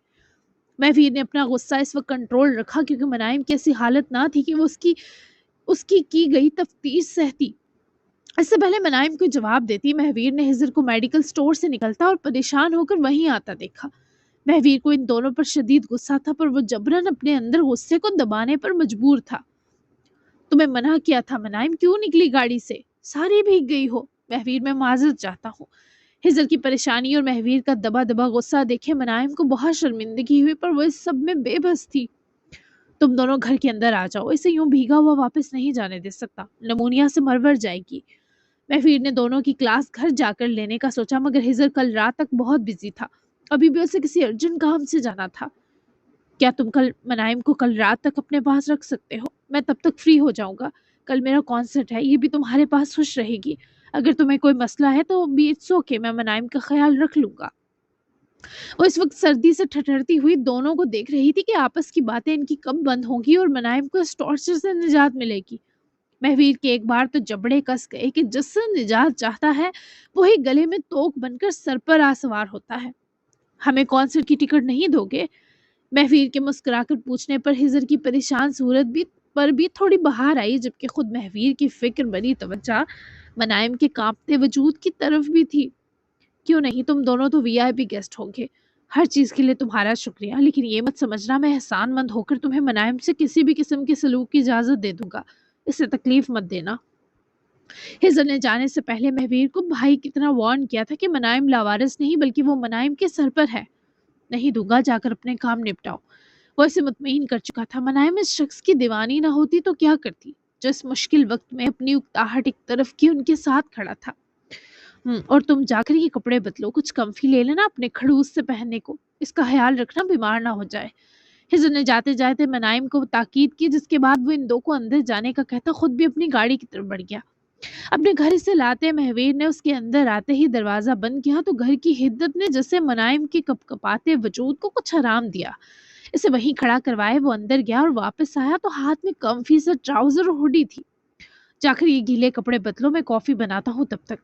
مہویر نے اپنا غصہ اس وقت کنٹرول رکھا، کیونکہ منائم کی ایسی حالت نہ تھی کہ وہ اس کی گئی تفتیش سہتی۔ اس سے پہلے منائم کو جواب دیتی، مہویر نے ہزر کو میڈیکل سٹور سے نکلتا اور پریشان ہو کر وہیں آتا دیکھا۔ مہویر کو ان دونوں پر شدید غصہ تھا، پر وہ جبراً اپنے اندر غصے کو دبانے پر مجبور تھا۔ تمہیں منع کیا تھا منائم، کیوں نکلی گاڑی سے؟ ساری بھیگ گئی ہو۔ مہویر، میں معذرت چاہتا ہوں۔ ہزر کی پریشانی اور مہویر کا دبا دبا غصہ دیکھے منائم کو بہت شرمندگی ہوئی، پر وہ اس سب میں بے بس تھی۔ تم دونوں گھر کے اندر آ جاؤ، اسے یوں بھیگا ہوا واپس نہیں جانے دے سکتا، نمونیا سے مر جائے گی۔ مہویر نے دونوں کی کلاس گھر جا کر لینے کا سوچا، مگر ہزر کل رات تک بہت بزی تھا، ابھی بھی اسے کسی ارجنٹ کام سے جانا تھا۔ کیا تم کل منائم کو کل رات تک اپنے پاس رکھ سکتے ہو؟ میں تب تک فری ہو جاؤں گا، کل میرا کانسرٹ ہے، یہ بھی تمہارے پاس خوش رہے گی۔ اگر تمہیں کوئی مسئلہ ہے تو بھی اٹس اوکے، میں منائم کا خیال رکھ لوں گا۔ وہ اس وقت سردی سے ٹھٹرتی ہوئی دونوں کو دیکھ رہی تھی کہ آپس کی باتیں ان کی کب بند ہوں گی اور منائم کو اس ٹارچر سے نجات ملے گی۔ مہویر کے ایک بار تو جبڑے کس گئے کہ جس سے نجات چاہتا ہے وہی گلے میں توک بن کر سر پر آسوار ہوتا ہے۔ ہمیں کانسرٹ کی ٹکٹ نہیں دو گے؟ مہویر کے مسکرا کر پوچھنے پر ہزر کی پریشان صورت بھی تھوڑی بہار آئی، جبکہ خود مہویر کی فکر بنی توجہ منائم کے کانپتے وجود کی طرف بھی تھی۔ کیوں نہیں، تم دونوں تو وی آئی پی گیسٹ ہوں گے، ہر چیز کے لیے تمہارا شکریہ، لیکن یہ مت سمجھنا میں احسان مند ہو کر تمہیں منائم سے کسی بھی قسم کے سلوک کی اجازت دے دوں گا، اسے تکلیف مت دینا۔ ہزر نے جانے سے پہلے مہویر کو بھائی کتنا وارن کیا تھا کہ منائم لاوارث نہیں بلکہ وہ منائم کے سر پر ہے۔ نہیں دوں گا، جا کر اپنے کام نپٹاؤ۔ وہ اسے مطمئن کر چکا تھا، منائم اس شخص کی دیوانی نہ ہوتی تو کیا کرتی، جو اس مشکل وقت میں اپنی اکتاہٹ ایک طرف کی ان کے ساتھ کھڑا تھا۔ اور تم جا کر یہ کپڑے بدلو، کچھ کمفی لے لینا اپنے کھڑوس سے پہننے کو، اس کا خیال رکھنا بیمار نہ ہو جائے۔ ہزر نے جاتے جاتے منائم کو تاکید کی، جس کے بعد وہ ان دو کو اندر جانے کا کہتا خود بھی اپنی گاڑی کی طرف بڑھ گیا۔ اپنے گھر سے لاتے مہویر نے اس کے اندر آتے ہی دروازہ بند کیا تو گھر کی حدت نے جیسے منائم کے کپ کپاتے وجود کو کچھ آرام دیا۔ اسے وہیں کھڑا کروائے وہ اندر گیا اور واپس آیا تو ہاتھ میں کمفی سے ٹراؤزر اور ہوڈی تھی۔ جا کر یہ گیلے کپڑے بدلو، میں کافی بناتا ہوں تب تک۔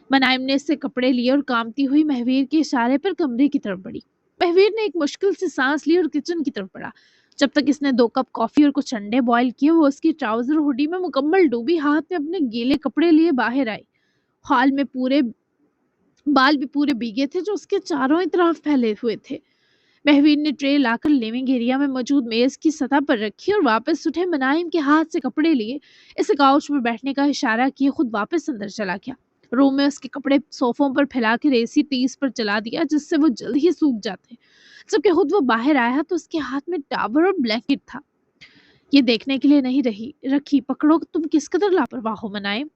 منائم نے اس سے کپڑے لیے اور کامتی ہوئی مہویر کے اشارے پر کمرے کی طرف بڑھی۔ مہویر نے ایک مشکل سے سانس لی اور کچن کی طرف بڑھا۔ جب تک اس نے 2 کپ کافی اور کچھ انڈے بوائل کیے، وہ اس کی ٹراؤزر ہوڈی میں مکمل ڈوبی ہاتھ میں اپنے گیلے کپڑے لیے باہر آئی۔ ہال میں بال بھی پورے بھیگے تھے جو اس کے چاروں اطراف پھیلے ہوئے تھے۔ مہویر نے ٹرے لا کر لیونگ ایریا میں موجود میز کی سطح پر رکھی اور واپس اٹھے منائم کے ہاتھ سے کپڑے لیے اسے کاؤچ پر بیٹھنے کا اشارہ کیے خود واپس اندر چلا گیا۔ روم میں اس کے کپڑے صوفوں پر پھیلا کر اے سی 30 پر چلا دیا، جس سے وہ جلد ہی سوکھ جاتے۔ جبکہ خود وہ باہر آیا تو اس کے ہاتھ میں ٹاول اور بلینکٹ تھا۔ یہ دیکھنے کے لیے نہیں رکھی، پکڑو تم کس قدر لاپرواہ ہو منائم۔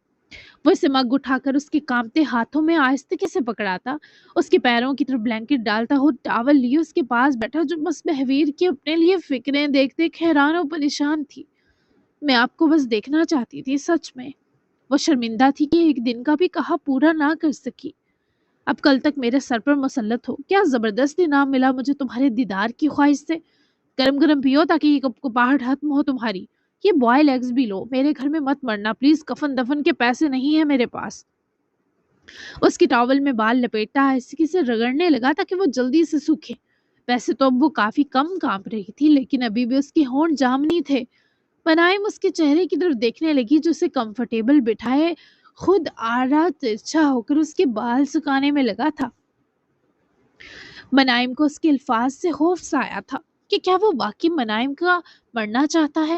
وہ اسے مگ اٹھا کر اس کے کامتے ہاتھوں میں آہستگی سے پکڑاتا، اس کے پیروں کی طرف بلینکٹ ڈالتا ہو، ٹاول لیے اس کے پاس بیٹھا جو بس مہویر کی اپنے لیے فکریں دیکھ دیکھ حیران و پریشان تھی۔ میں آپ کو بس دیکھنا چاہتی تھی، سچ میں۔ وہ شرمندہ تھی کہ ایک دن کا بھی کہا پورا نہ کر سکی۔ اب کل تک میرے سر پر مسلط ہو، کیا زبردست انعام ملا مجھے تمہارے دیدار کی خواہش سے۔ گرم گرم پیو تاکہ یہ کپاہٹ ختم ہو تمہاری۔ یہ بوائل ایگز بھی لو، میرے گھر میں مت مرنا پلیز، کفن دفن کے پیسے نہیں ہیں میرے پاس۔ اس کے ٹاول میں بال لپیٹتا آہستگی سے رگڑنے لگا تاکہ وہ جلدی سے سوکھے۔ ویسے تو اب وہ کافی کم کانپ رہی تھی، لیکن ابھی بھی اس کے ہونٹ جام نہیں تھے۔ منائم اس کے چہرے کی طرف دیکھنے لگی جو اسے کمفرٹیبل بٹھائے خود آڑا ترچھا ہو کر اس کے بال سکانے میں لگا تھا۔ منائم کو اس کے الفاظ سے خوف سا آیا تھا کہ کیا وہ واقعی منائم کا مرنا چاہتا ہے۔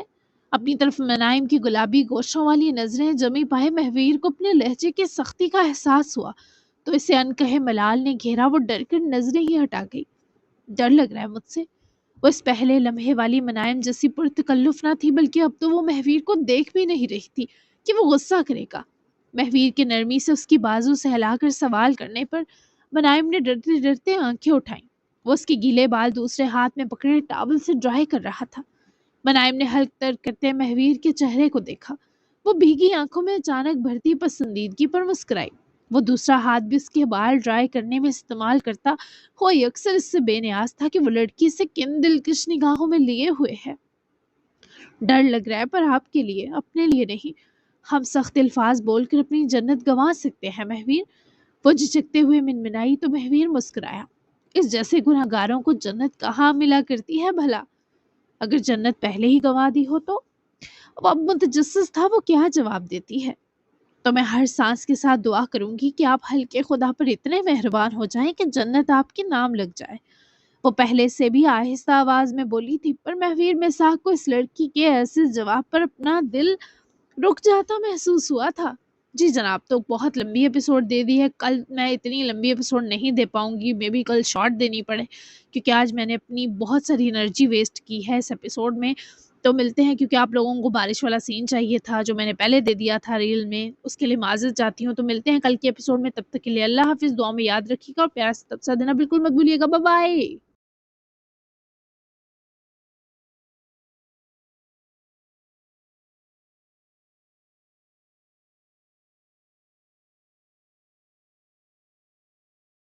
اپنی طرف منائم کی گلابی گوشوں والی نظریں جمی پائے مہویر کو اپنے لہجے کی سختی کا احساس ہوا تو اسے انکہے ملال نے گھیرا۔ وہ ڈر کر نظریں ہی ہٹا گئی۔ ڈر لگ رہا ہے مجھ سے؟ وہ اس پہلے لمحے والی منائم جیسی پرتکلف نہ تھی، بلکہ اب تو وہ مہویر کو دیکھ بھی نہیں رہی تھی کہ وہ غصہ کرے گا۔ مہویر کی نرمی سے اس کی بازو سہلا کر سوال کرنے پر منائم نے ڈرتے ڈرتے آنکھیں اٹھائیں۔ وہ اس کے گیلے بال دوسرے ہاتھ میں پکڑے ٹاول سے ڈرائی کر رہا تھا۔ منائم نے حلق تر کرتے مہویر کے چہرے کو دیکھا۔ وہ بھیگی آنکھوں میں اچانک بھرتی پسندیدگی پر مسکرائی۔ وہ دوسرا ہاتھ بھی اس کے بال ڈرائی کرنے میں استعمال کرتا کوئی اکثر اس سے بے نیاز تھا کہ وہ لڑکی سے کن دلکش نگاہوں میں لیے ہوئے ہے۔ ڈر لگ رہا ہے، پر آپ کے لیے، اپنے لیے نہیں۔ ہم سخت الفاظ بول کر اپنی جنت گنوا سکتے ہیں مہویر، وہ جھجکتے ہوئے منمنائی تو مہویر مسکرایا۔ اس جیسے گنہگاروں کو جنت کہاں ملا کرتی ہے بھلا؟ اگر جنت پہلے ہی گنوا دی ہو تو؟ وہ اب متجسس تھا وہ کیا جواب دیتی ہے۔ تو میں ہر سانس کے ساتھ دعا کروں گی کہ آپ ہلکے خدا پر اتنے مہربان ہو جائیں کہ جنت آپ کے نام لگ جائے۔ وہ پہلے سے بھی آہستہ آواز میں بولی تھی، پر مہویر مساق کو اس لڑکی کے ایسے جواب پر اپنا دل رک جاتا محسوس ہوا تھا۔ جی جناب، تو بہت لمبی ایپیسوڈ دے دی ہے، کل میں اتنی لمبی ایپیسوڈ نہیں دے پاؤں گی، مے بی کل شارٹ دینی پڑے کیونکہ آج میں نے اپنی بہت ساری انرجی ویسٹ کی ہے اس ایپیسوڈ میں۔ تو ملتے ہیں، کیونکہ آپ لوگوں کو بارش والا سین چاہیے تھا جو میں نے پہلے دے دیا تھا ریل میں، اس کے لیے معذرت چاہتی ہوں۔ تو ملتے ہیں کل کے ایپیسوڈ میں، تب تک کے لیے اللہ حافظ، دعا میں یاد رکھیے گا اور پیار سے تبصرہ دینا بالکل مت بھولیے گا۔ Bye bye.